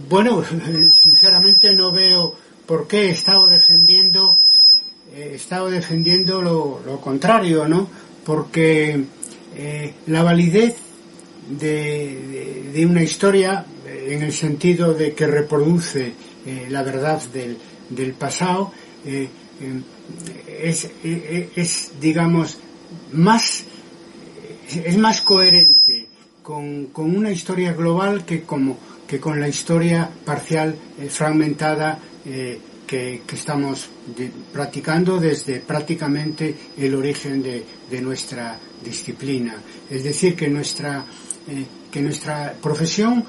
Bueno, sinceramente no veo por qué he estado defendiendo lo contrario, ¿no? Porque la validez de una historia, en el sentido de que reproduce la verdad del pasado, es digamos es más coherente con una historia global que con la historia parcial, fragmentada, que estamos practicando desde prácticamente el origen de nuestra disciplina. Es decir, que nuestra profesión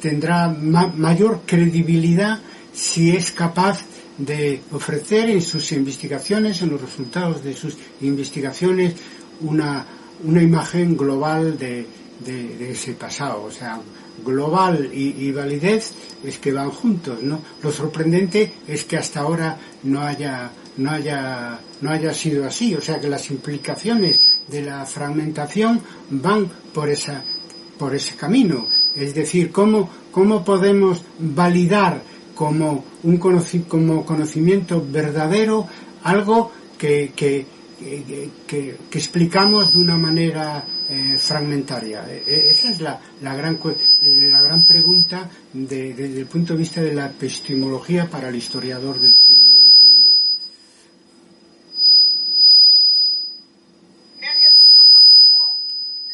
tendrá mayor credibilidad si es capaz de ofrecer en sus investigaciones, en los resultados de sus investigaciones, una imagen global de ese pasado. O sea, global y validez es que van juntos, ¿no? Lo sorprendente es que hasta ahora no haya sido así. O sea, que las implicaciones de la fragmentación van por ese camino. Es decir, cómo podemos validar como conocimiento verdadero algo que explicamos de una manera fragmentaria. Esa es la gran pregunta desde el punto de vista de la epistemología para el historiador del siglo XXI. Gracias, doctor. Continúo.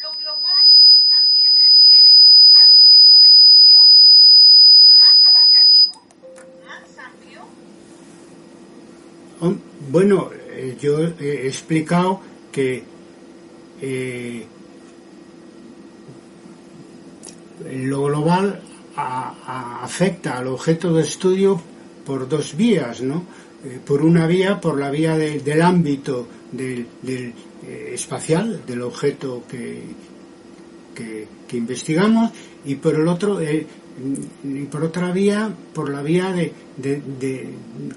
Lo global también refiere al objeto de estudio más abarcativo, más amplio. Bueno, yo he explicado que lo global afecta al objeto de estudio por dos vías, ¿no? Por una vía, por la vía del ámbito del espacial, del objeto que investigamos, y por el otro, y por otra vía, por la vía de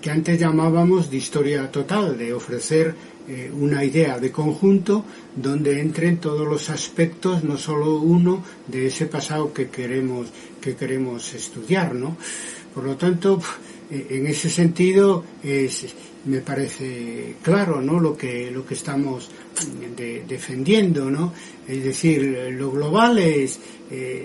que antes llamábamos de historia total, de ofrecer una idea de conjunto donde entren todos los aspectos, no solo uno, de ese pasado que queremos estudiar, ¿no? Por lo tanto, en ese sentido me parece claro, ¿no? lo que estamos defendiendo, ¿no? Es decir, lo global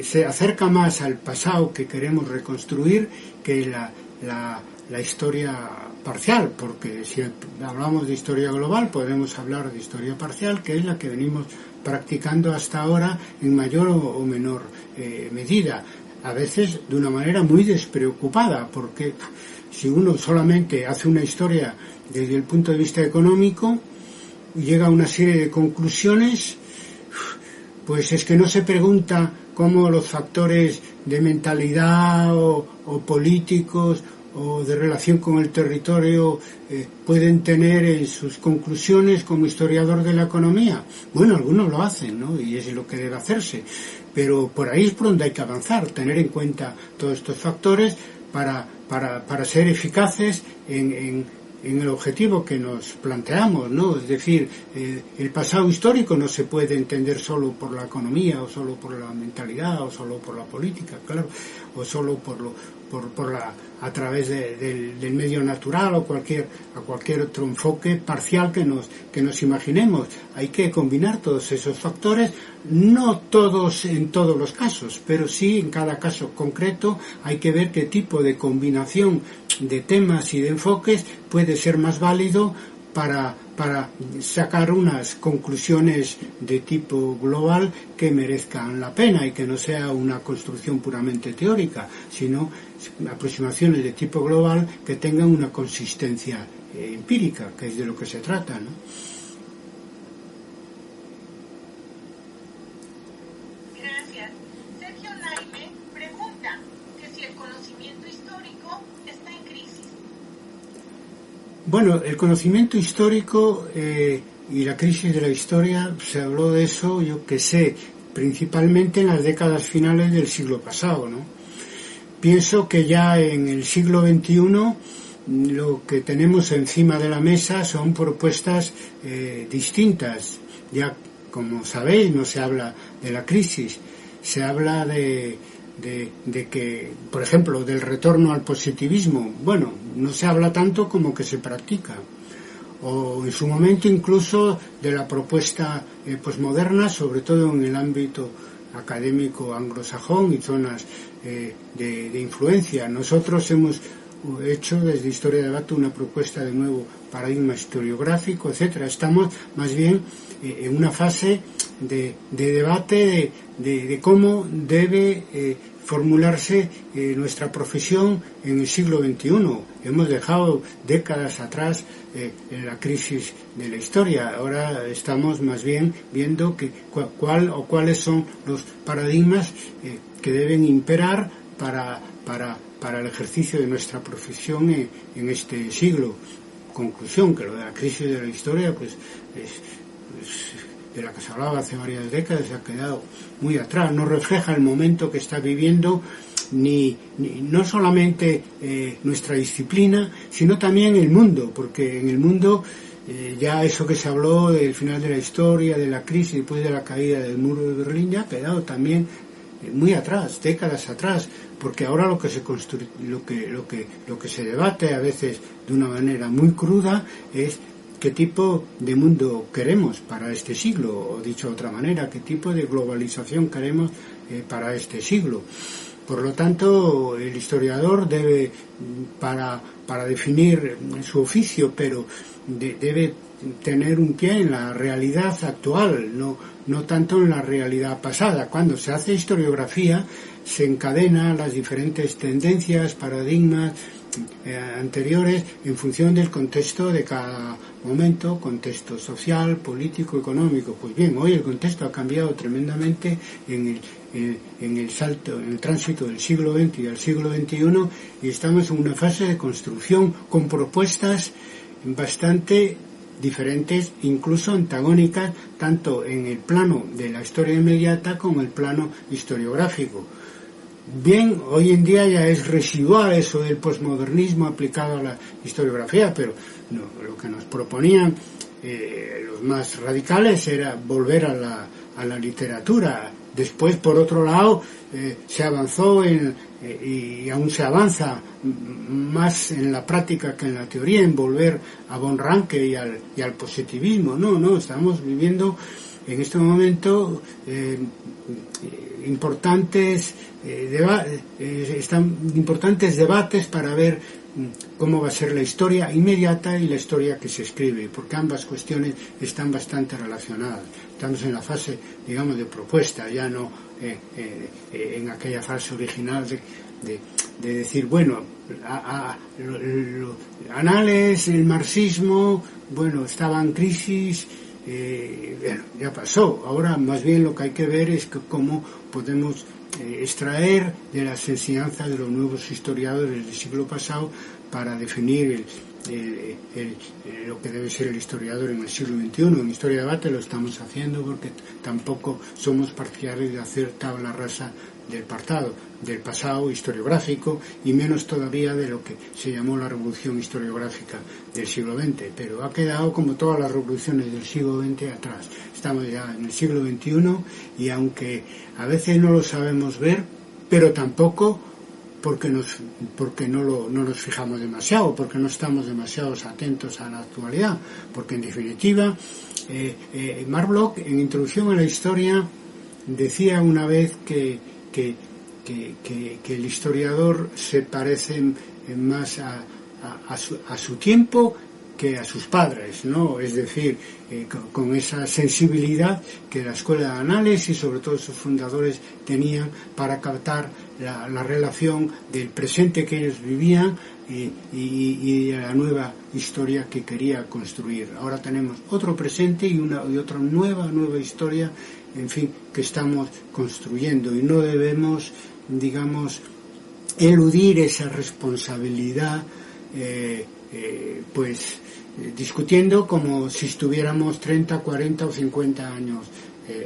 se acerca más al pasado que queremos reconstruir que la historia parcial, porque si hablamos de historia global podemos hablar de historia parcial, que es la que venimos practicando hasta ahora en mayor o menor medida, a veces de una manera muy despreocupada, porque si uno solamente hace una historia desde el punto de vista económico, llega a una serie de conclusiones, pues es que no se pregunta cómo los factores de mentalidad o políticos o de relación con el territorio pueden tener en sus conclusiones como historiador de la economía. Bueno, algunos lo hacen, ¿no? Y es lo que debe hacerse, pero por ahí es por donde hay que avanzar, tener en cuenta todos estos factores para ser eficaces en el objetivo que nos planteamos, ¿no? Es decir, el pasado histórico no se puede entender solo por la economía, o solo por la mentalidad, o solo por la política, claro, o solo a través del medio natural o a cualquier otro enfoque parcial que nos imaginemos. Hay que combinar todos esos factores, no todos en todos los casos, pero sí en cada caso concreto hay que ver qué tipo de combinación de temas y de enfoques puede ser más válido para sacar unas conclusiones de tipo global que merezcan la pena y que no sea una construcción puramente teórica, sino aproximaciones de tipo global que tengan una consistencia empírica, que es de lo que se trata, ¿no? Gracias. Sergio Naime pregunta que si el conocimiento histórico está en crisis. Bueno, el conocimiento histórico y la crisis de la historia, se habló de eso, yo que sé, principalmente en las décadas finales del siglo pasado, ¿no? Pienso que ya en el siglo XXI lo que tenemos encima de la mesa son propuestas distintas. Ya, como sabéis, no se habla de la crisis, se habla de de que, por ejemplo, del retorno al positivismo, bueno, no se habla tanto como que se practica. O en su momento incluso de la propuesta posmoderna, sobre todo en el ámbito académico anglosajón y zonas de influencia. Nosotros hemos hecho desde Historia de Debate una propuesta de nuevo paradigma historiográfico, etcétera. Estamos más bien en una fase de debate de cómo debe formularse nuestra profesión en el siglo XXI. Hemos dejado décadas atrás la crisis de la historia. Ahora estamos más bien viendo cuáles son los paradigmas que deben imperar para el ejercicio de nuestra profesión en este siglo. Conclusión, que lo de la crisis de la historia pues de la que se hablaba hace varias décadas se ha quedado muy atrás, no refleja el momento que está viviendo no solamente nuestra disciplina, sino también el mundo, porque en el mundo ya eso que se habló del final de la historia, de la crisis después de la caída del muro de Berlín, ya ha quedado también muy atrás, décadas atrás, porque ahora lo que se debate a veces de una manera muy cruda es qué tipo de mundo queremos para este siglo, o dicho de otra manera, qué tipo de globalización queremos para este siglo. Por lo tanto, el historiador debe, para definir su oficio, pero debe tener un pie en la realidad actual, no tanto en la realidad pasada. Cuando se hace historiografía, se encadenan las diferentes tendencias, paradigmas anteriores en función del contexto de cada momento, contexto social, político, económico. Pues bien, hoy el contexto ha cambiado tremendamente en el tránsito del siglo XX y al siglo XXI, y estamos en una fase de construcción con propuestas bastante diferentes, incluso antagónicas, tanto en el plano de la historia inmediata como en el plano historiográfico. Bien, hoy en día ya es residual eso del posmodernismo aplicado a la historiografía, pero lo que nos proponían los más radicales era volver a la literatura. Después, por otro lado, se avanzó y aún se avanza más en la práctica que en la teoría, en volver a von Ranke y al positivismo. No, estamos viviendo en este momento importantes debates para ver cómo va a ser la historia inmediata y la historia que se escribe, porque ambas cuestiones están bastante relacionadas. Estamos en la fase, digamos, de propuesta, ya no en aquella fase original de decir, bueno, Anales, el marxismo, bueno, estaba en crisis, bueno, ya pasó. Ahora más bien lo que hay que ver es cómo podemos extraer de las enseñanzas de los nuevos historiadores del siglo pasado para definir lo que debe ser el historiador en el siglo XXI. En Historia de Debate lo estamos haciendo porque tampoco somos partidarios de hacer tabla rasa del pasado historiográfico, y menos todavía de lo que se llamó la revolución historiográfica del siglo XX, pero ha quedado, como todas las revoluciones del siglo XX, atrás. Estamos ya en el siglo XXI, y aunque a veces no lo sabemos ver, pero tampoco porque no nos fijamos demasiado, porque no estamos demasiado atentos a la actualidad, porque en definitiva Marc Bloch, en Introducción a la Historia, decía una vez que el historiador se parece más a su tiempo que a sus padres, ¿no? Es decir, con esa sensibilidad que la Escuela de Anales y sobre todo sus fundadores tenían para captar la relación del presente que ellos vivían y de la nueva historia que quería construir. Ahora tenemos otro presente y otra nueva historia, en fin, que estamos construyendo, y no debemos, digamos, eludir esa responsabilidad, discutiendo como si estuviéramos 30, 40 o 50 años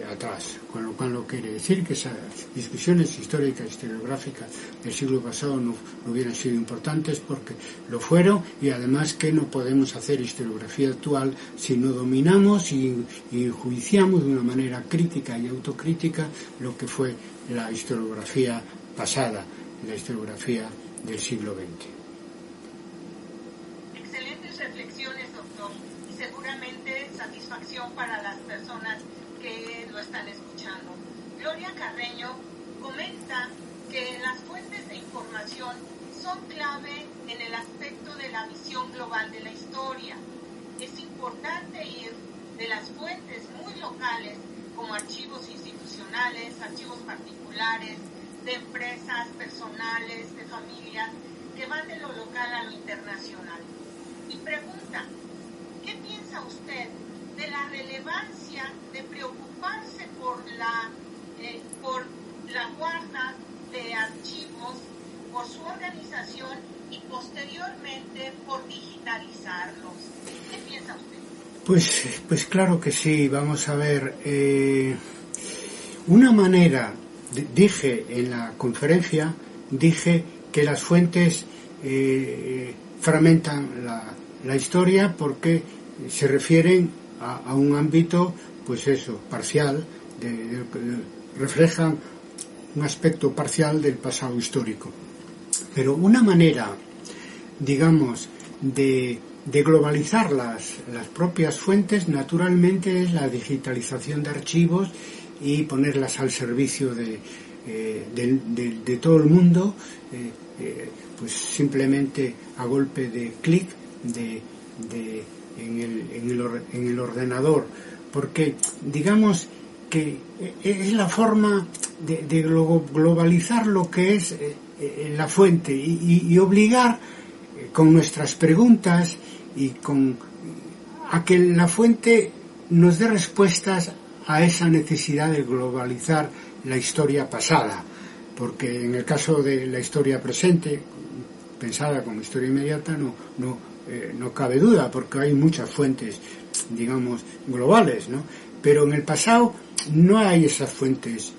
atrás, con lo cual no quiere decir que esas discusiones históricas, historiográficas del siglo pasado no hubieran sido importantes, porque lo fueron, y además que no podemos hacer historiografía actual si no dominamos y juiciamos de una manera crítica y autocrítica lo que fue la historiografía pasada, la historiografía del siglo XX. Excelentes reflexiones, doctor, y seguramente satisfacción para las personas que lo están escuchando. Gloria Carreño comenta que las fuentes de información son clave en el aspecto de la visión global de la historia. Es importante ir de las fuentes muy locales, como archivos institucionales, archivos particulares, de empresas, personales, de familias, que van de lo local a lo internacional. Y pregunta, ¿qué piensa usted de la relevancia de preocuparse por la guarda de archivos, por su organización y posteriormente por digitalizarlos? ¿Qué piensa usted? Pues claro que sí. Vamos a ver, una manera, dije en la conferencia, que las fuentes fragmentan la historia porque se refieren a un ámbito, pues eso, parcial, reflejan un aspecto parcial del pasado histórico. Pero una manera, digamos, de globalizar las propias fuentes, naturalmente, es la digitalización de archivos y ponerlas al servicio de todo el mundo, pues simplemente a golpe de clic en el ordenador, porque digamos que es la forma de globalizar lo que es la fuente y obligar con nuestras preguntas a que la fuente nos dé respuestas a esa necesidad de globalizar la historia pasada, porque en el caso de la historia presente, pensada como historia inmediata, no cabe duda, porque hay muchas fuentes, digamos, globales, ¿no? Pero en el pasado no hay esas fuentes,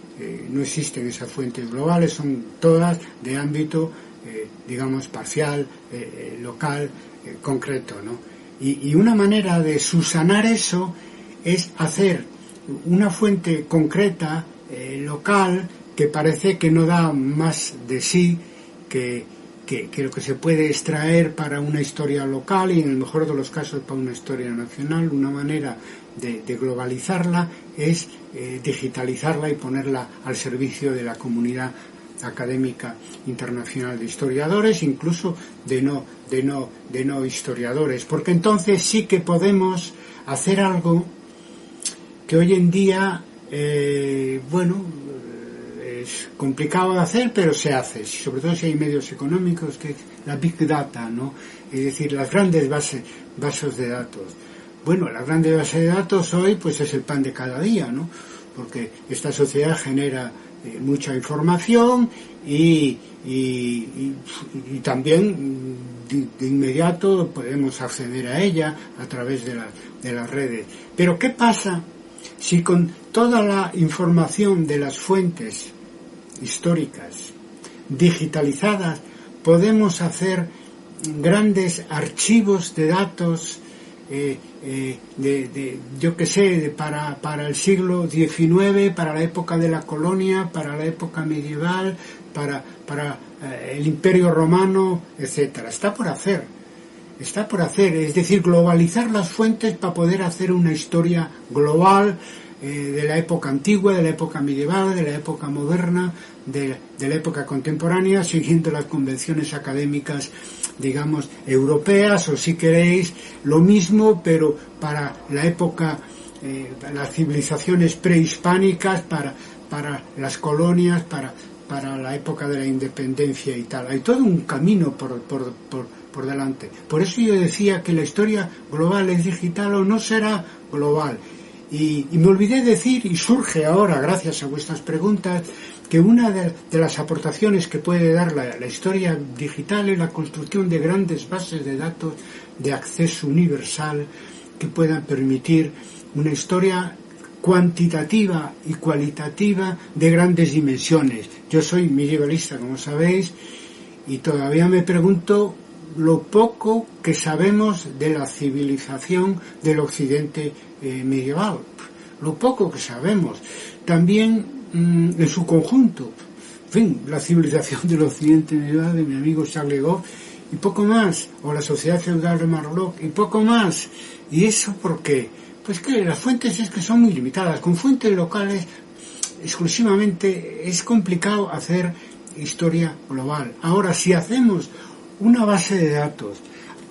no existen esas fuentes globales, son todas de ámbito, digamos, parcial, local, concreto, ¿no? Y una manera de subsanar eso es hacer una fuente concreta, local, que parece que no da más de sí que lo que se puede extraer para una historia local y en el mejor de los casos para una historia nacional. Una manera de globalizarla es digitalizarla y ponerla al servicio de la comunidad académica internacional de historiadores, incluso de no historiadores, porque entonces sí que podemos hacer algo que hoy en día, es complicado de hacer, pero se hace, sobre todo si hay medios económicos, que es la Big Data, ¿no? Es decir, las grandes bases de datos. Bueno, las grandes bases de datos hoy, pues es el pan de cada día, ¿no? Porque esta sociedad genera mucha información y también de inmediato podemos acceder a ella a través de las redes. Pero ¿qué pasa si con toda la información de las fuentes históricas digitalizadas podemos hacer grandes archivos de datos para el siglo XIX, para la época de la colonia, para la época medieval, para el Imperio Romano, etcétera? Está por hacer, es decir, globalizar las fuentes para poder hacer una historia global de la época antigua, de la época medieval, de la época moderna, de la época contemporánea, siguiendo las convenciones académicas, digamos, europeas, o si queréis, lo mismo, pero para la época, las civilizaciones prehispánicas, para las colonias, para la época de la independencia y tal. Hay todo un camino por delante. Por eso yo decía que la historia global es digital o no será global. Y me olvidé decir, y surge ahora gracias a vuestras preguntas, que una de las aportaciones que puede dar la historia digital es la construcción de grandes bases de datos de acceso universal que puedan permitir una historia cuantitativa y cualitativa de grandes dimensiones. Yo soy medievalista, como sabéis, y todavía me pregunto lo poco que sabemos de la civilización del occidente medieval, lo poco que sabemos. También en su conjunto, fin, la civilización del occidente medieval de mi amigo Charles Goff, y poco más, o la sociedad feudal de Marlowe, y poco más. ¿Y eso por qué? Pues que las fuentes es que son muy limitadas. Con fuentes locales exclusivamente es complicado hacer historia global. Ahora, si hacemos una base de datos,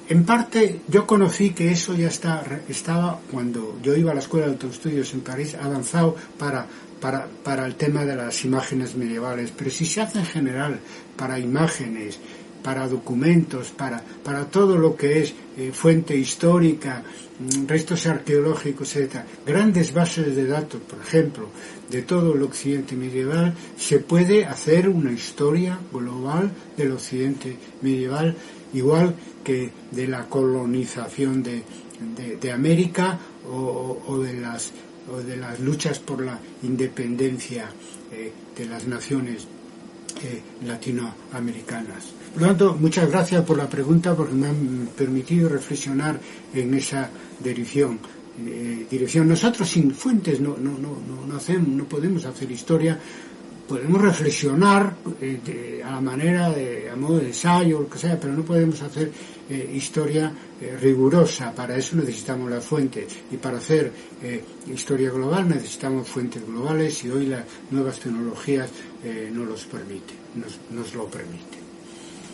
en parte yo conocí que eso ya estaba cuando yo iba a la Escuela de Autoestudios en París, avanzado para el tema de las imágenes medievales, pero si se hace en general para imágenes, para documentos, para todo lo que es fuente histórica, restos arqueológicos, etc., grandes bases de datos, por ejemplo, de todo el occidente medieval, se puede hacer una historia global del occidente medieval, igual que de la colonización de América o de las luchas por la independencia de las naciones latinoamericanas. Por lo tanto, muchas gracias por la pregunta, porque me han permitido reflexionar en esa dirección. Nosotros sin fuentes no podemos hacer historia. Podemos reflexionar a la manera a modo de ensayo, lo que sea, pero no podemos hacer historia rigurosa. Para eso necesitamos las fuentes, y para hacer historia global necesitamos fuentes globales, y hoy las nuevas tecnologías nos lo permiten.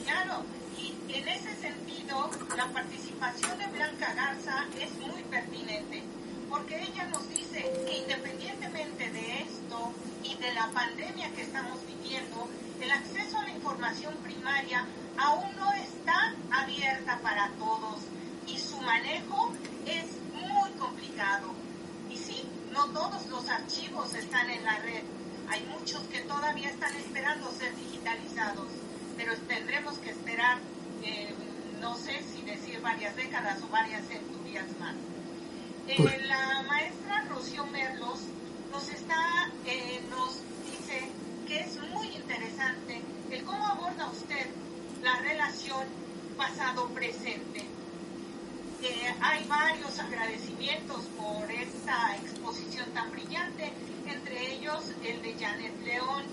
Claro, y en ese sentido la participación de Blanca Garza es muy pertinente, porque ella nos dice que independientemente de esto y de la pandemia que estamos viviendo, el acceso a la información primaria aún no está abierta para todos y su manejo es muy complicado. Y sí, no todos los archivos están en la red. Hay muchos que todavía están esperando ser digitalizados, pero tendremos que esperar, no sé si decir varias décadas o varias centurias más. La maestra Rocío Merlos nos dice que es muy interesante el cómo aborda usted la relación pasado-presente. Hay varios agradecimientos por esta exposición tan brillante, entre ellos el de Janet León.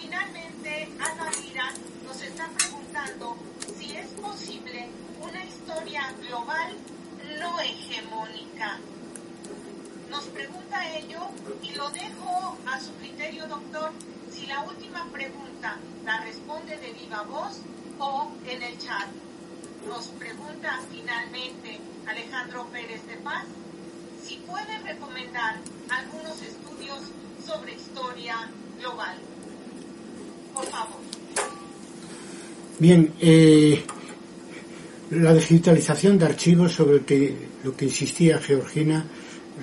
Finalmente, Ana Lira nos está preguntando si es posible una historia global no hegemónica. Nos pregunta ello y lo dejo a su criterio, doctor, si la última pregunta la responde de viva voz o en el chat. Nos pregunta finalmente Alejandro Pérez de Paz si puede recomendar algunos estudios sobre historia global. Por favor. Bien, la digitalización de archivos, sobre lo que insistía Georgina,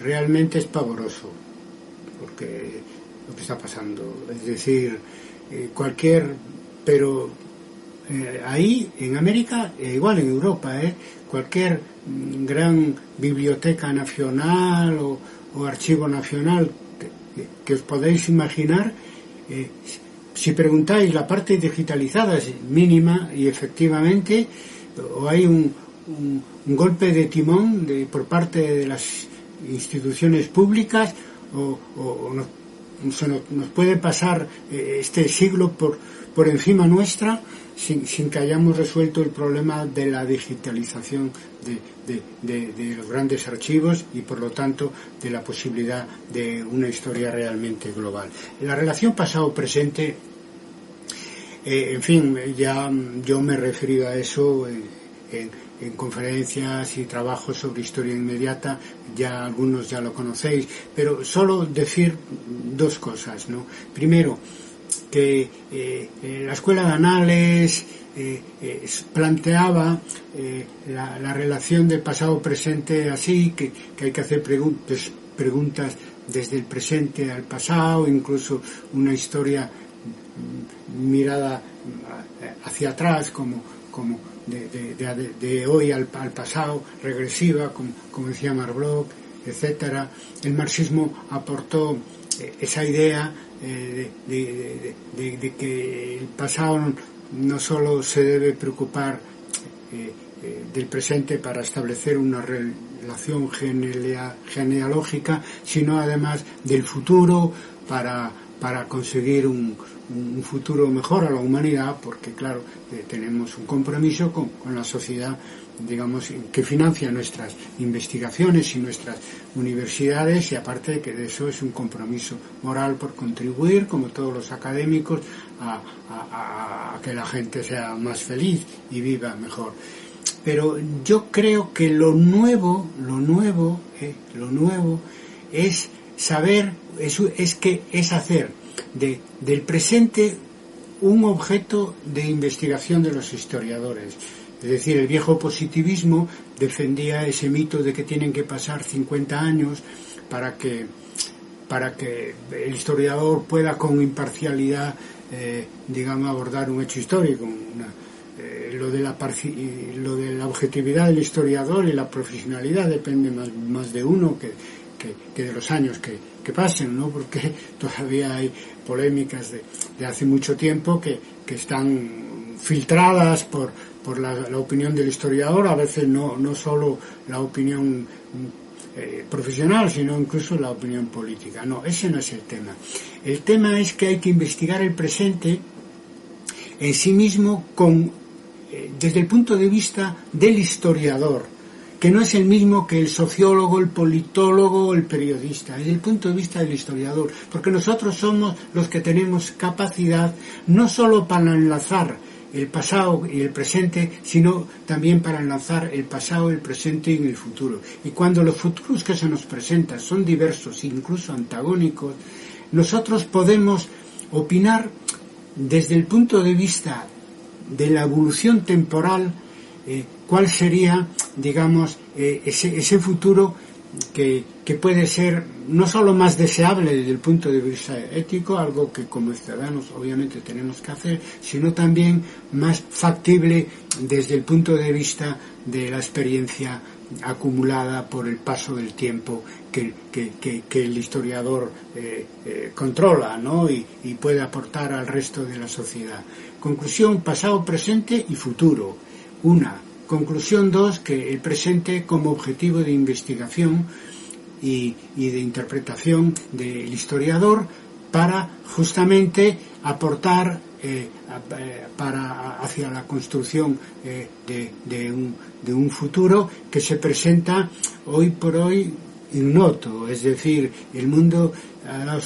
realmente es pavoroso, porque lo que está pasando, es decir, pero ahí en América, igual en Europa, cualquier gran biblioteca nacional o archivo nacional que os podéis imaginar, si preguntáis, la parte digitalizada es mínima, y efectivamente o hay un golpe de timón por parte de las instituciones públicas, o nos puede pasar este siglo por encima nuestra sin que hayamos resuelto el problema de la digitalización de los grandes archivos, y por lo tanto de la posibilidad de una historia realmente global. La relación pasado-presente, en fin, ya yo me he referido a eso en conferencias y trabajos sobre historia inmediata, ya algunos ya lo conocéis, pero solo decir dos cosas, ¿no? Primero, que la Escuela de Anales planteaba la relación de pasado-presente así, que hay que hacer preguntas desde el presente al pasado, incluso una historia mirada hacia atrás, como de hoy al pasado, regresiva, como decía Marlowe, etcétera. El marxismo aportó esa idea de que el pasado no solo se debe preocupar del presente para establecer una relación genealógica, sino además del futuro para para conseguir un futuro mejor a la humanidad, porque claro, tenemos un compromiso con la sociedad, digamos, que financia nuestras investigaciones y nuestras universidades, y aparte de que de eso es un compromiso moral por contribuir, como todos los académicos, a que la gente sea más feliz y viva mejor. Pero yo creo que lo nuevo es saber, es hacer del presente un objeto de investigación de los historiadores. Es decir, el viejo positivismo defendía ese mito de que tienen que pasar 50 años para que el historiador pueda con imparcialidad, digamos, abordar un hecho histórico. Lo de la objetividad del historiador y la profesionalidad depende más de uno que de los años que pasen, ¿no? Porque todavía hay polémicas de hace mucho tiempo que están filtradas por la opinión del historiador, a veces no solo la opinión profesional, sino incluso la opinión política. No, ese no es el tema. El tema es que hay que investigar el presente en sí mismo desde el punto de vista del historiador, que no es el mismo que el sociólogo, el politólogo o el periodista, desde el punto de vista del historiador, porque nosotros somos los que tenemos capacidad no solo para enlazar el pasado y el presente, sino también para enlazar el pasado, el presente y el futuro. Y cuando los futuros que se nos presentan son diversos, incluso antagónicos, nosotros podemos opinar desde el punto de vista de la evolución temporal, cuál sería, digamos, ese futuro que puede ser no solo más deseable desde el punto de vista ético, algo que como ciudadanos obviamente tenemos que hacer, sino también más factible desde el punto de vista de la experiencia acumulada por el paso del tiempo que el historiador controla, ¿no? y puede aportar al resto de la sociedad. Conclusión: pasado, presente y futuro. Conclusión 2, que el presente como objetivo de investigación y de interpretación del historiador para justamente aportar hacia la construcción de un futuro que se presenta hoy por hoy ignoto. Es decir, el mundo ha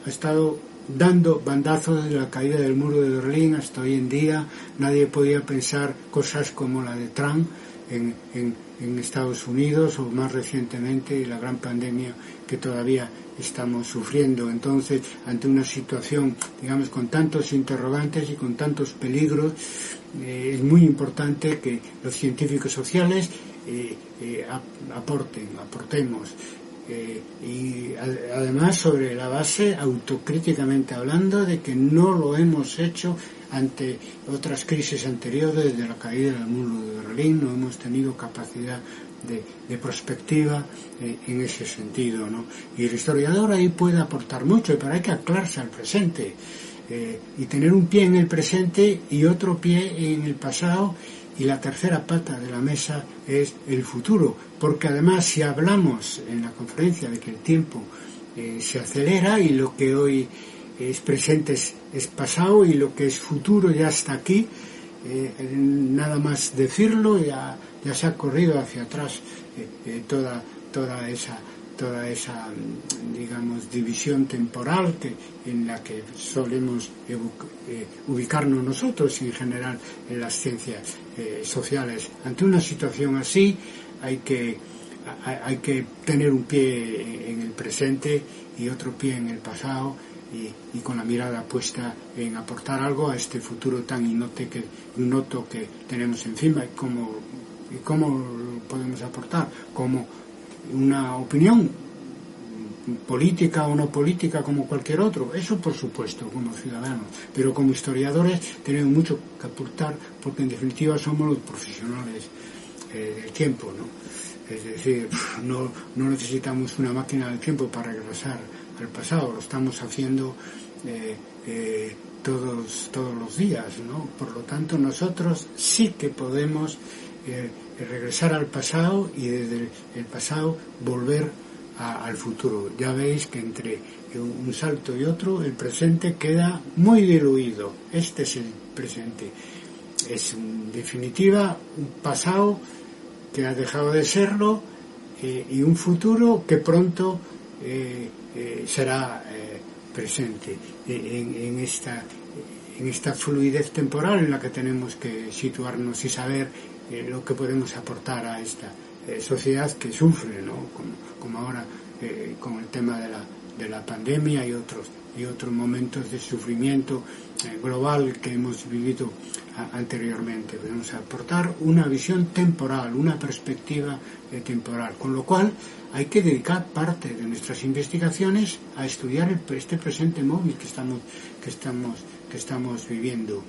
estado dando bandazos desde la caída del muro de Berlín hasta hoy en día. Nadie podía pensar cosas como la de Trump en Estados Unidos, o más recientemente la gran pandemia que todavía estamos sufriendo. Entonces, ante una situación, digamos, con tantos interrogantes y con tantos peligros, es muy importante que los científicos sociales aportemos. Y además sobre la base, autocríticamente hablando, de que no lo hemos hecho ante otras crisis anteriores, de la caída del muro de Berlín, no hemos tenido capacidad de prospectiva en ese sentido, ¿no? Y el historiador ahí puede aportar mucho, pero hay que anclarse al presente y tener un pie en el presente y otro pie en el pasado. Y la tercera pata de la mesa es el futuro, porque además, si hablamos en la conferencia de que el tiempo se acelera y lo que hoy es presente es pasado y lo que es futuro ya está aquí, nada más decirlo ya se ha corrido hacia atrás toda esa digamos división temporal en la que solemos ubicarnos nosotros y en general en las ciencias sociales. Ante una situación así hay que tener un pie en el presente y otro pie en el pasado, y con la mirada puesta en aportar algo a este futuro tan ignoto que tenemos encima. ¿Y cómo podemos aportar? Como una opinión política o no política como cualquier otro, eso por supuesto como ciudadanos, pero como historiadores tenemos mucho que aportar, porque en definitiva somos los profesionales del tiempo, ¿no? Es decir, no necesitamos una máquina del tiempo para regresar al pasado, lo estamos haciendo todos los días, ¿no? Por lo tanto, nosotros sí que podemos regresar al pasado y desde el pasado volver al futuro. Ya veis que entre un salto y otro el presente queda muy diluido. Este es el presente. Es en definitiva un pasado que ha dejado de serlo y un futuro que pronto será presente en esta fluidez temporal en la que tenemos que situarnos y saber lo que podemos aportar a esta sociedad que sufre, ¿no? Como ahora con el tema de la pandemia y otros momentos de sufrimiento global que hemos vivido anteriormente. Podemos aportar una visión temporal, una perspectiva temporal, con lo cual hay que dedicar parte de nuestras investigaciones a estudiar este presente móvil que estamos viviendo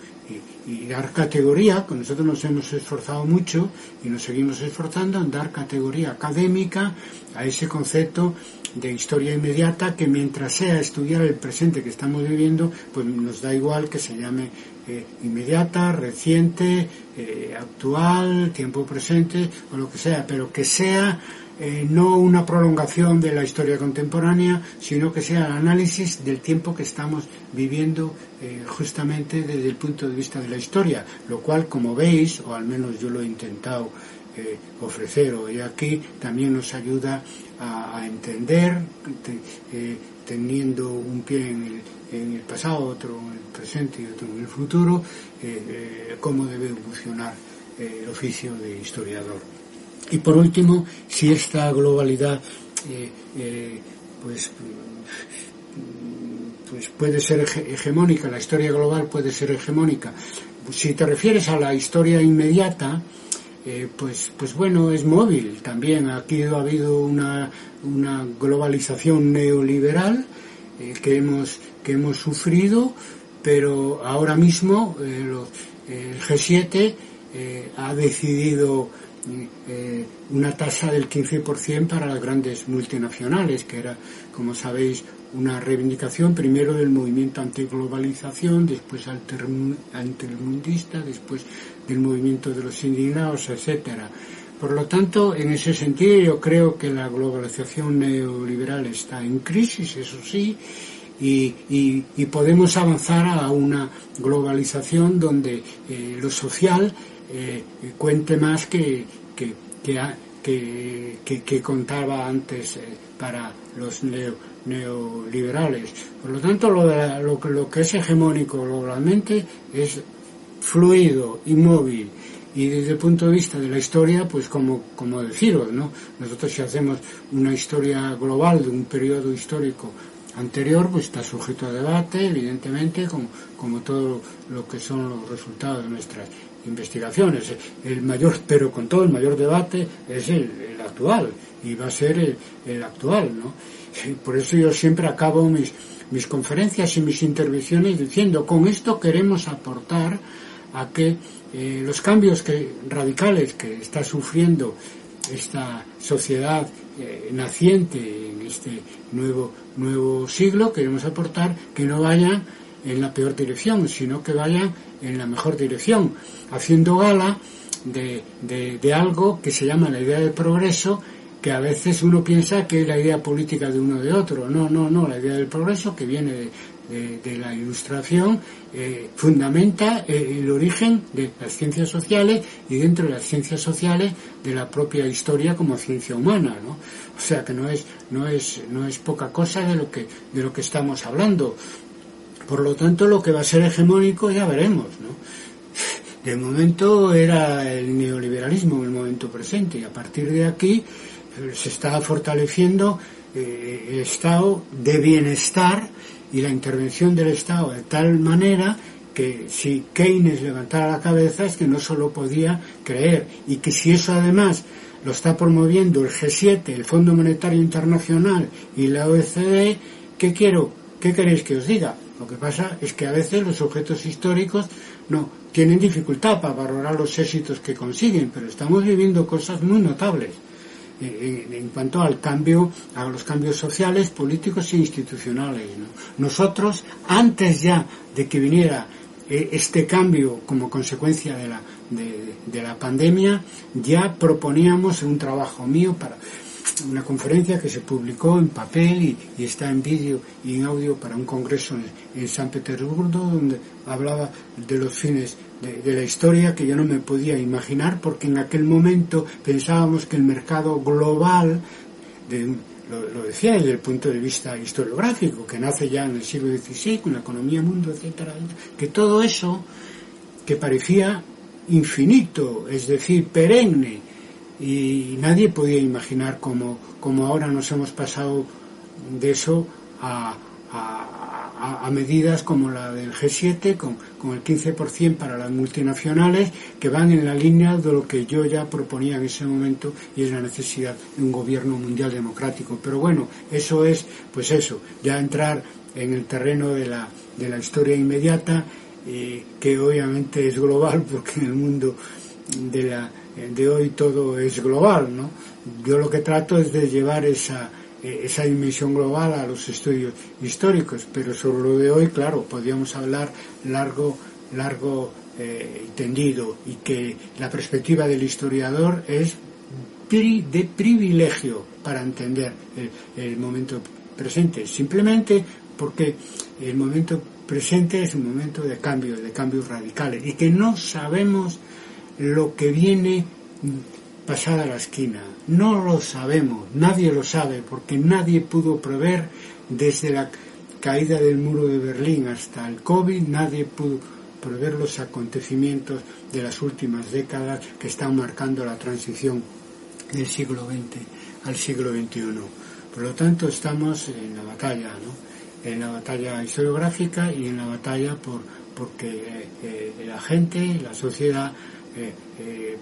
y dar categoría, que nosotros nos hemos esforzado mucho y nos seguimos esforzando en dar categoría académica a ese concepto de historia inmediata, que mientras sea estudiar el presente que estamos viviendo, pues nos da igual que se llame inmediata, reciente, actual, tiempo presente o lo que sea, pero que sea no una prolongación de la historia contemporánea, sino que sea el análisis del tiempo que estamos viviendo justamente desde el punto de vista de la historia, lo cual, como veis, o al menos yo lo he intentado ofrecer hoy aquí, también nos ayuda a entender, teniendo un pie en el pasado, otro en el presente y otro en el futuro, cómo debe funcionar el oficio de historiador. Y por último, si esta globalidad pues puede ser hegemónica, la historia global puede ser hegemónica. Si te refieres a la historia inmediata, pues bueno, es móvil también. Aquí ha habido una globalización neoliberal que hemos sufrido, pero ahora mismo el G7 ha decidido una tasa del 15% para las grandes multinacionales, que era, como sabéis, una reivindicación primero del movimiento antiglobalización, después altermundista, después del movimiento de los indignados, etcétera. Por lo tanto, en ese sentido, yo creo que la globalización neoliberal está en crisis, eso sí, y podemos avanzar a una globalización donde lo social cuente más que contaba antes para los neoliberales. Por lo tanto, lo que es hegemónico globalmente es fluido, inmóvil, y desde el punto de vista de la historia, pues como deciros, ¿no? Nosotros, si hacemos una historia global de un periodo histórico anterior, pues está sujeto a debate, evidentemente, como todo lo que son los resultados de nuestras investigaciones. Pero con todo el mayor debate es el actual, y va a ser el actual, ¿no? Por eso yo siempre acabo mis conferencias y mis intervenciones diciendo, con esto queremos aportar a que los cambios radicales que está sufriendo esta sociedad naciente en este nuevo siglo, queremos aportar que no vayan en la peor dirección, sino que vayan en la mejor dirección, haciendo gala de algo que se llama la idea del progreso, que a veces uno piensa que es la idea política de uno de otro. No, la idea del progreso, que viene de la Ilustración, fundamenta el origen de las ciencias sociales, y dentro de las ciencias sociales de la propia historia como ciencia humana, ¿no? O sea que no es poca cosa de lo que estamos hablando. Por lo tanto, lo que va a ser hegemónico ya veremos, ¿no? De momento era el neoliberalismo en el momento presente, y a partir de aquí se está fortaleciendo el estado de bienestar y la intervención del Estado, de tal manera que si Keynes levantara la cabeza, es que no solo podía creer, y que si eso además lo está promoviendo el G7, el Fondo Monetario Internacional y la OECD, ¿qué queréis que os diga? Lo que pasa es que a veces los sujetos históricos no tienen dificultad para valorar los éxitos que consiguen, pero estamos viviendo cosas muy notables en cuanto al cambio, a los cambios sociales, políticos e institucionales, ¿no? Nosotros, antes ya de que viniera este cambio como consecuencia de la pandemia, ya proponíamos un trabajo mío una conferencia que se publicó en papel y está en vídeo y en audio para un congreso en San Petersburgo, donde hablaba de los fines de la historia, que yo no me podía imaginar, porque en aquel momento pensábamos que el mercado global, lo decía desde el punto de vista historiográfico, que nace ya en el siglo XVI con la economía mundo, etcétera, que todo eso que parecía infinito, es decir, perenne, y nadie podía imaginar cómo ahora nos hemos pasado de eso a medidas como la del G7 con el 15% para las multinacionales, que van en la línea de lo que yo ya proponía en ese momento, y es la necesidad de un gobierno mundial democrático. Pero bueno, eso es, pues eso, ya entrar en el terreno de la historia inmediata, que obviamente es global, porque en el mundo de hoy todo es global, ¿no? Yo lo que trato es de llevar esa dimensión global a los estudios históricos, pero sobre lo de hoy, claro, podríamos hablar largo y tendido, y que la perspectiva del historiador es de privilegio para entender el momento presente, simplemente porque el momento presente es un momento de cambios radicales, y que no sabemos lo que viene pasada la esquina. No lo sabemos, nadie lo sabe, porque nadie pudo prever, desde la caída del muro de Berlín hasta el COVID, nadie pudo prever los acontecimientos de las últimas décadas que están marcando la transición del siglo XX al siglo XXI. Por lo tanto, estamos en la batalla, ¿no? En la batalla historiográfica y en la batalla porque la gente, la sociedad,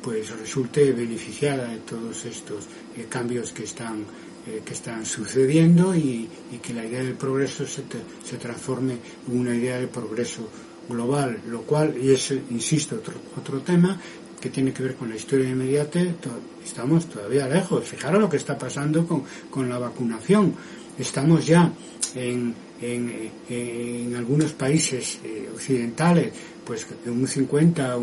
pues resulte beneficiada de todos estos cambios que están sucediendo, y que la idea del progreso se transforme en una idea de progreso global, lo cual, y es, insisto, otro tema que tiene que ver con la historia inmediata. Estamos todavía lejos. Fijaros lo que está pasando con la vacunación. Estamos ya en algunos países occidentales, pues un 50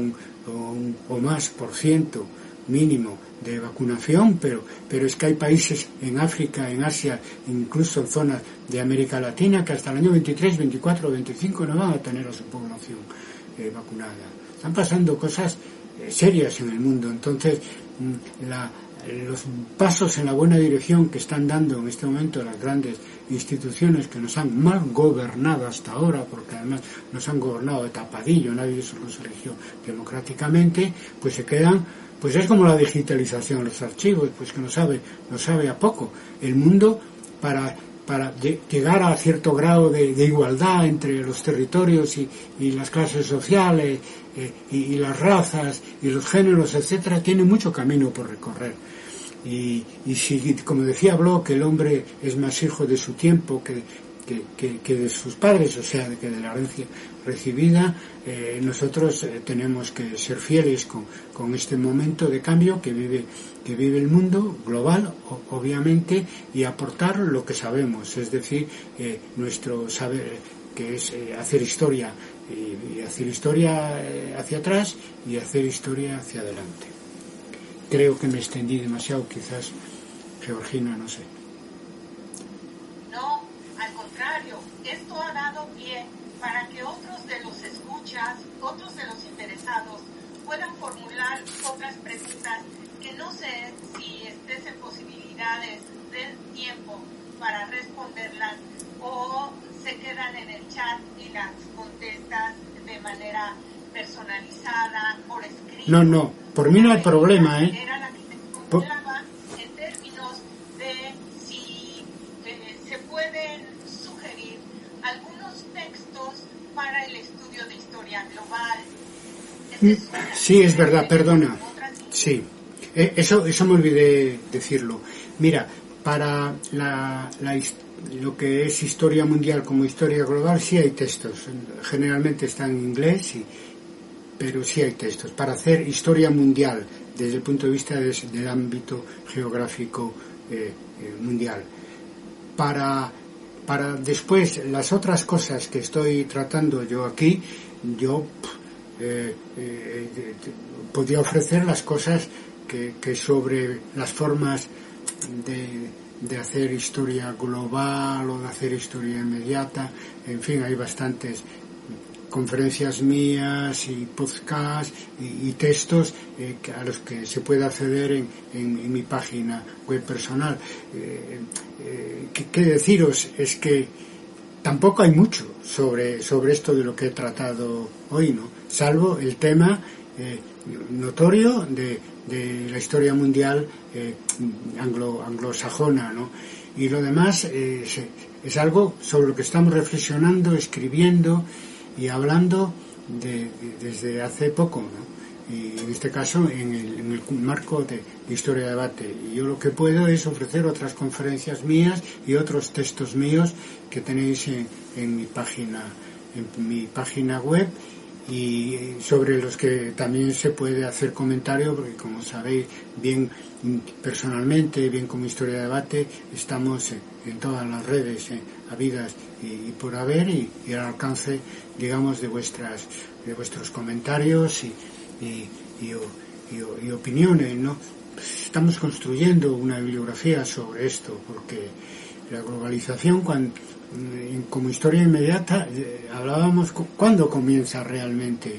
o más por ciento mínimo de vacunación, pero es que hay países en África, en Asia, incluso en zonas de América Latina, que hasta el año 23, 24 o 25 no van a tener a su población vacunada. Están pasando cosas serias en el mundo. Entonces, los pasos en la buena dirección que están dando en este momento las grandes instituciones, que nos han mal gobernado hasta ahora, porque además nos han gobernado de tapadillo, nadie se los eligió democráticamente, pues se quedan, pues es como la digitalización, los archivos, pues que nos sabe a poco. El mundo, para llegar a cierto grado de igualdad entre los territorios y las clases sociales, y las razas y los géneros, etcétera, tiene mucho camino por recorrer. Y si, como decía Bloch, el hombre es más hijo de su tiempo que de sus padres, o sea, que de la herencia recibida, nosotros tenemos que ser fieles con este momento de cambio que vive el mundo global, obviamente, y aportar lo que sabemos, es decir, nuestro saber, que es hacer historia, y hacer historia hacia atrás y hacer historia hacia adelante. Creo que me extendí demasiado, quizás, Georgina, no sé. No, al contrario, esto ha dado pie para que otros de los escuchas, otros de los interesados, puedan formular otras preguntas que no sé si estés en posibilidades del tiempo para responderlas, o se quedan en el chat y las contestas de manera personalizada, por escrito. No, por mí no hay problema, Era la que te contaba en términos de si se pueden sugerir algunos textos para el estudio de historia global. Sí, es verdad, perdona. Sí, eso me olvidé decirlo. Mira, para lo que es historia mundial como historia global, sí hay textos. Generalmente están en inglés, pero sí hay textos. Para hacer historia mundial desde el punto de vista del ámbito geográfico mundial. Para después, las otras cosas que estoy tratando yo aquí, yo podría ofrecer las cosas que sobre las formas de hacer historia global o de hacer historia inmediata. En fin, hay bastantes conferencias mías y podcasts y textos a los que se puede acceder en mi página web personal. ¿Qué deciros? Es que tampoco hay mucho sobre esto de lo que he tratado hoy, ¿no? Salvo el tema notorio de la historia mundial anglosajona, ¿no? Y lo demás es algo sobre lo que estamos reflexionando, escribiendo y hablando desde hace poco, ¿no? Y en este caso en el marco de Historia de Debate. Y yo lo que puedo es ofrecer otras conferencias mías y otros textos míos que tenéis en mi página web, y sobre los que también se puede hacer comentario, porque como sabéis bien personalmente, bien como Historia de Debate, estamos en todas las redes habidas y por haber, y al alcance, digamos, de vuestros comentarios y opiniones, ¿no? Estamos construyendo una bibliografía sobre esto, porque la globalización, como historia inmediata, hablábamos ¿cuándo comienza realmente?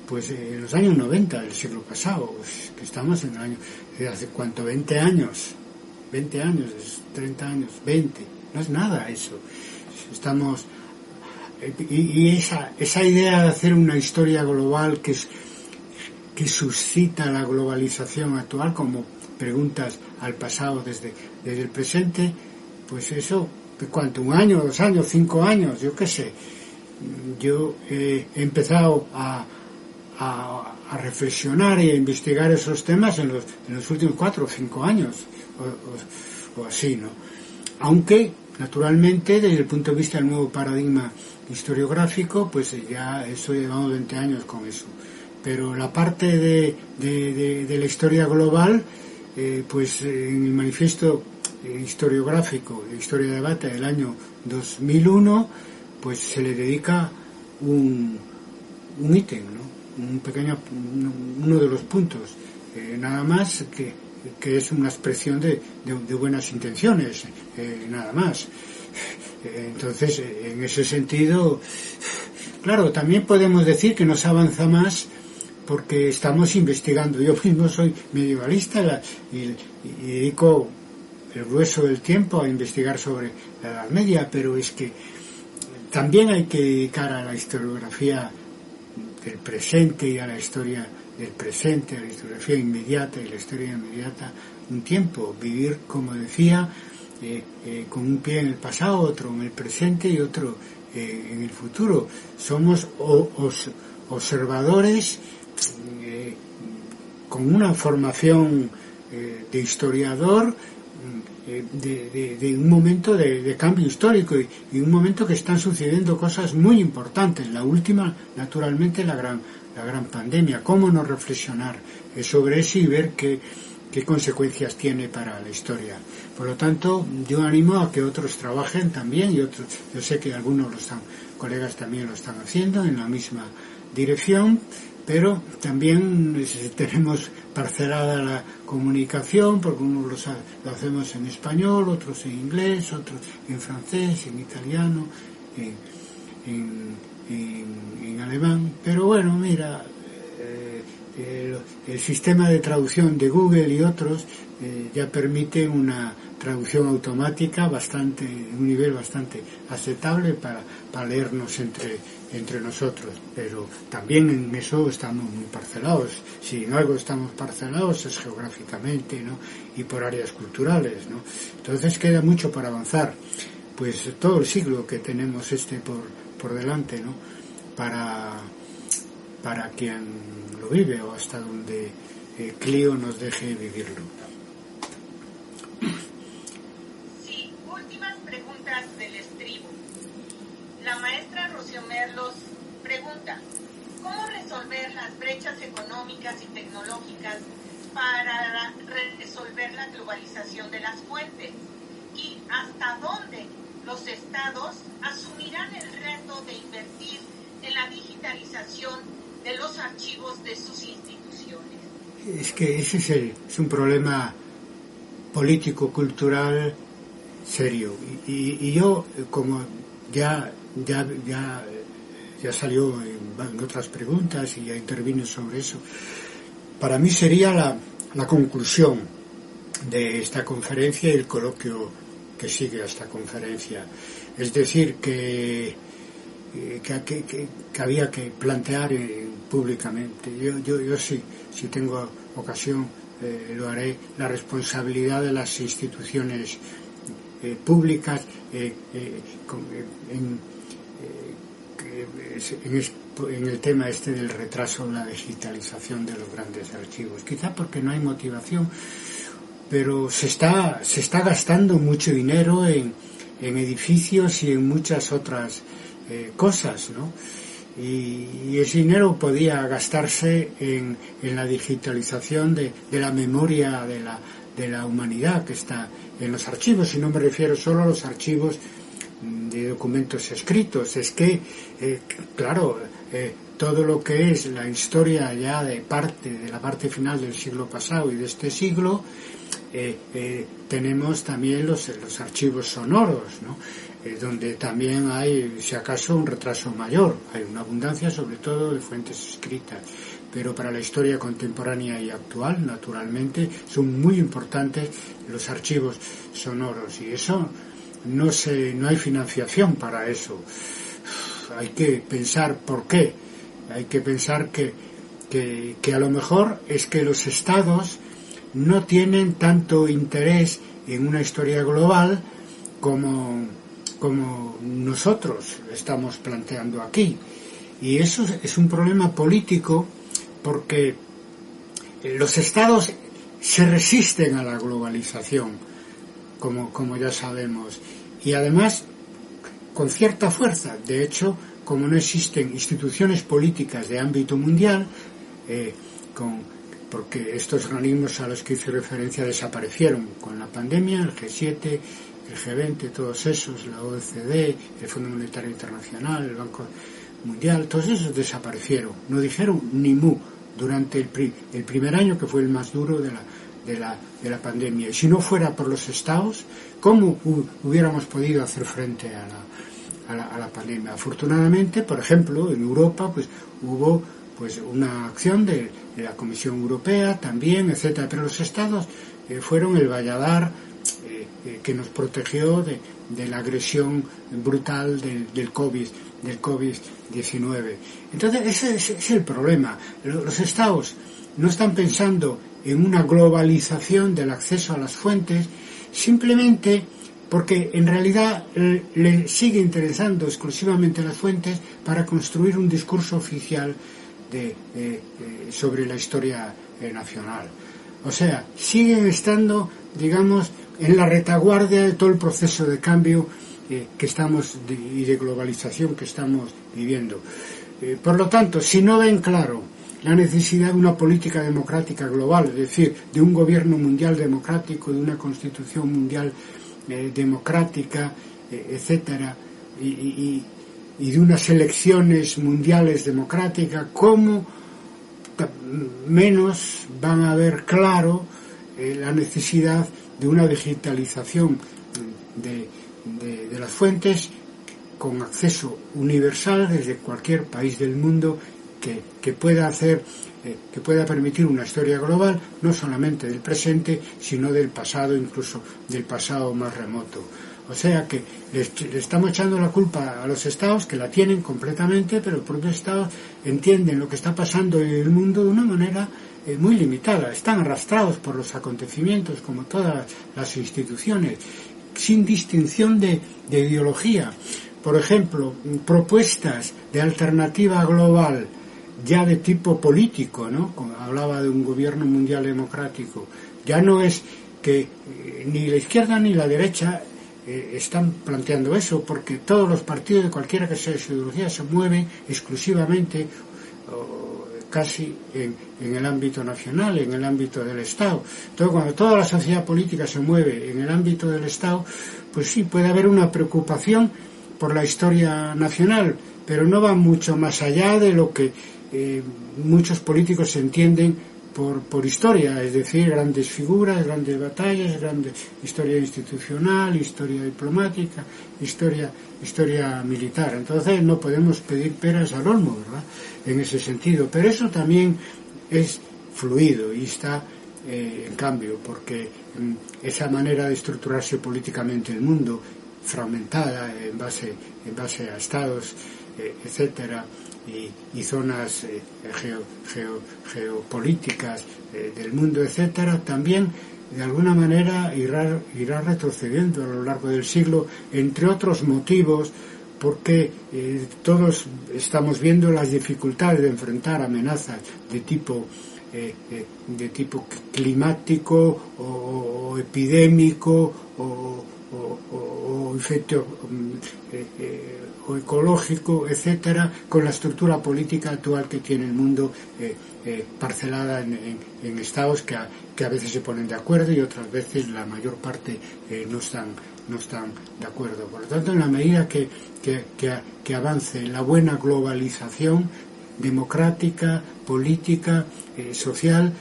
Pues en los años 90 del siglo pasado, pues, que estamos en el año, ¿hace cuánto? 20 años, 30 años, 20, no es nada eso. Estamos, y esa idea de hacer una historia global que suscita la globalización actual, como preguntas al pasado desde el presente, pues eso, ¿cuánto? ¿1 año, 2 años, 5 años? Yo qué sé. Yo he empezado a reflexionar y a investigar esos temas en los últimos 4 o 5 años, o así, ¿no? Aunque, naturalmente, desde el punto de vista del nuevo paradigma historiográfico, pues ya eso llevamos 20 años con eso. Pero la parte de la historia global, pues en el manifiesto historiográfico de Historia de Debate del año 2001, pues se le dedica un ítem, ¿no? Uno de los puntos, nada más que es una expresión de buenas intenciones, nada más. Entonces, en ese sentido, claro, también podemos decir que nos avanza más porque estamos investigando. Yo mismo soy medievalista y dedico el grueso del tiempo a investigar sobre la Edad Media, pero es que también hay que dedicar a la historiografía del presente y a la historia del presente, a la historiografía inmediata y la historia inmediata un tiempo, vivir, como decía, con un pie en el pasado, otro en el presente y otro en el futuro. Somos observadores con una formación de historiador, de un momento de cambio histórico y un momento que están sucediendo cosas muy importantes. La última, naturalmente, la gran pandemia. ¿Cómo no reflexionar sobre eso y ver qué consecuencias tiene para la historia? Por lo tanto, yo animo a que otros trabajen también, y otros, yo sé que algunos colegas también lo están haciendo en la misma dirección, pero también tenemos parcelada la comunicación, porque unos lo hacemos en español, otros en inglés, otros en francés, en italiano, en alemán. Pero bueno, mira, el sistema de traducción de Google y otros ya permite una traducción automática un nivel bastante aceptable para leernos entre nosotros, pero también en eso estamos muy parcelados. Si en algo estamos parcelados es geográficamente, ¿no? Y por áreas culturales, ¿no? Entonces queda mucho para avanzar, pues todo el siglo que tenemos por delante, ¿no? Para quien lo vive, o hasta donde Clio nos deje vivirlo. Sí, últimas preguntas del estribo. La maestra Rocío Merlos pregunta: ¿cómo resolver las brechas económicas y tecnológicas para resolver la globalización de las fuentes? ¿Y hasta dónde los estados asumirán el reto de invertir en la digitalización de los archivos de sus instituciones? Es que ese es un problema político-cultural serio. Y yo, como ya salió en otras preguntas y ya intervino sobre eso, para mí sería la conclusión de esta conferencia y el coloquio que sigue a esta conferencia. Es decir, que había que plantear públicamente, yo si tengo ocasión lo haré, la responsabilidad de las instituciones públicas en el tema del retraso en la digitalización de los grandes archivos. Quizá porque no hay motivación, pero se está gastando mucho dinero en edificios y en muchas otras cosas, ¿no? Y ese dinero podía gastarse en la digitalización de la memoria de la humanidad que está en los archivos, y no me refiero solo a los archivos de documentos escritos. Es que, claro, todo lo que es la historia ya de la parte final del siglo pasado y de este siglo, tenemos también los archivos sonoros, ¿no? Donde también hay, si acaso, un retraso mayor. Hay una abundancia, sobre todo, de fuentes escritas. Pero para la historia contemporánea y actual, naturalmente, son muy importantes los archivos sonoros. Y eso no hay financiación para eso. Hay que pensar por qué. Hay que pensar que a lo mejor es que los estados no tienen tanto interés en una historia global como nosotros estamos planteando aquí. Y eso es un problema político, porque los estados se resisten a la globalización, como ya sabemos, y además con cierta fuerza. De hecho, como no existen instituciones políticas de ámbito mundial, porque estos organismos a los que hice referencia desaparecieron con la pandemia, el G7, el G20, todos esos, la OECD, el Fondo Monetario Internacional, el Banco Mundial, todos esos desaparecieron, no dijeron ni mu durante el primer año, que fue el más duro de la pandemia. Y si no fuera por los estados, ¿cómo hubiéramos podido hacer frente a la pandemia? Afortunadamente, por ejemplo, en Europa pues hubo una acción de la Comisión Europea también, etcétera, pero los estados fueron el valladar que nos protegió de la agresión brutal del COVID-19. Entonces, ese es el problema. Los estados no están pensando en una globalización del acceso a las fuentes, simplemente porque en realidad le sigue interesando exclusivamente las fuentes para construir un discurso oficial sobre la historia nacional. O sea, siguen estando, digamos, en la retaguardia de todo el proceso de cambio que estamos y de globalización que estamos viviendo. Por lo tanto, si no ven claro la necesidad de una política democrática global, es decir, de un gobierno mundial democrático, de una constitución mundial democrática, etcétera, y de unas elecciones mundiales democráticas, ¿cómo menos van a ver claro la necesidad de una digitalización de las fuentes con acceso universal desde cualquier país del mundo que pueda permitir una historia global, no solamente del presente, sino del pasado, incluso del pasado más remoto? O sea que le estamos echando la culpa a los estados, que la tienen completamente, pero los propios estados entienden lo que está pasando en el mundo de una manera muy limitada. Están arrastrados por los acontecimientos, como todas las instituciones, sin distinción de ideología. Por ejemplo, propuestas de alternativa global ya de tipo político, ¿no? Como hablaba de un gobierno mundial democrático. Ya no es que ni la izquierda ni la derecha están planteando eso, porque todos los partidos, de cualquiera que sea su ideología, se mueven exclusivamente casi en el ámbito nacional, en el ámbito del Estado. Entonces, cuando toda la sociedad política se mueve en el ámbito del Estado, pues sí, puede haber una preocupación por la historia nacional, pero no va mucho más allá de lo que muchos políticos entienden por historia, es decir, grandes figuras, grandes batallas, grandes historia institucional, historia diplomática, historia militar. Entonces no podemos pedir peras al olmo, ¿verdad?, en ese sentido. Pero eso también es fluido y está en cambio, porque esa manera de estructurarse políticamente el mundo, fragmentada en base a estados, etcétera, y zonas geopolíticas del mundo, etcétera, también de alguna manera irá retrocediendo a lo largo del siglo, entre otros motivos, porque todos estamos viendo las dificultades de enfrentar amenazas de tipo climático o epidémico o efecto o ecológico, etcétera, con la estructura política actual que tiene el mundo, parcelada en estados que a veces se ponen de acuerdo y otras veces la mayor parte no están de acuerdo. Por lo tanto, en la medida que avance la buena globalización democrática, política, social,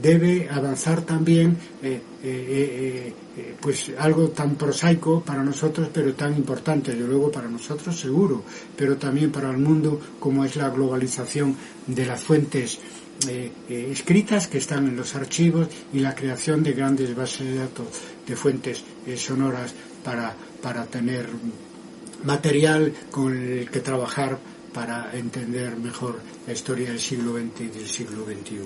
debe avanzar también pues algo tan prosaico para nosotros, pero tan importante, desde luego para nosotros seguro, pero también para el mundo, como es la globalización de las fuentes escritas que están en los archivos y la creación de grandes bases de datos de fuentes sonoras para tener material con el que trabajar para entender mejor la historia del siglo XX y del siglo XXI.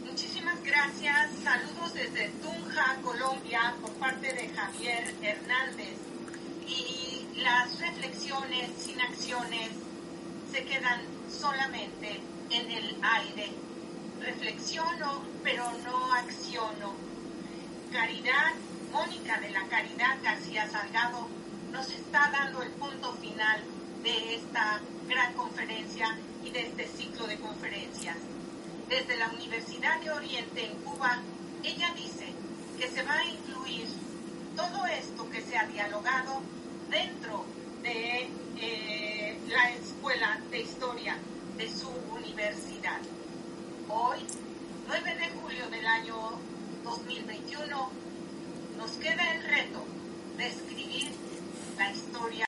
Muchísimas gracias. Saludos desde Tunja, Colombia, por parte de Javier Hernández. Y las reflexiones sin acciones se quedan solamente en el aire. Reflexiono, pero no acciono. Caridad, Mónica de la Caridad García Salgado, nos está dando el punto final de esta gran conferencia y de este ciclo de conferencias. Desde la Universidad de Oriente en Cuba, ella dice que se va a incluir todo esto que se ha dialogado dentro de la Escuela de Historia de su universidad. Hoy, 9 de julio del año 2021, nos queda el reto de escribir la historia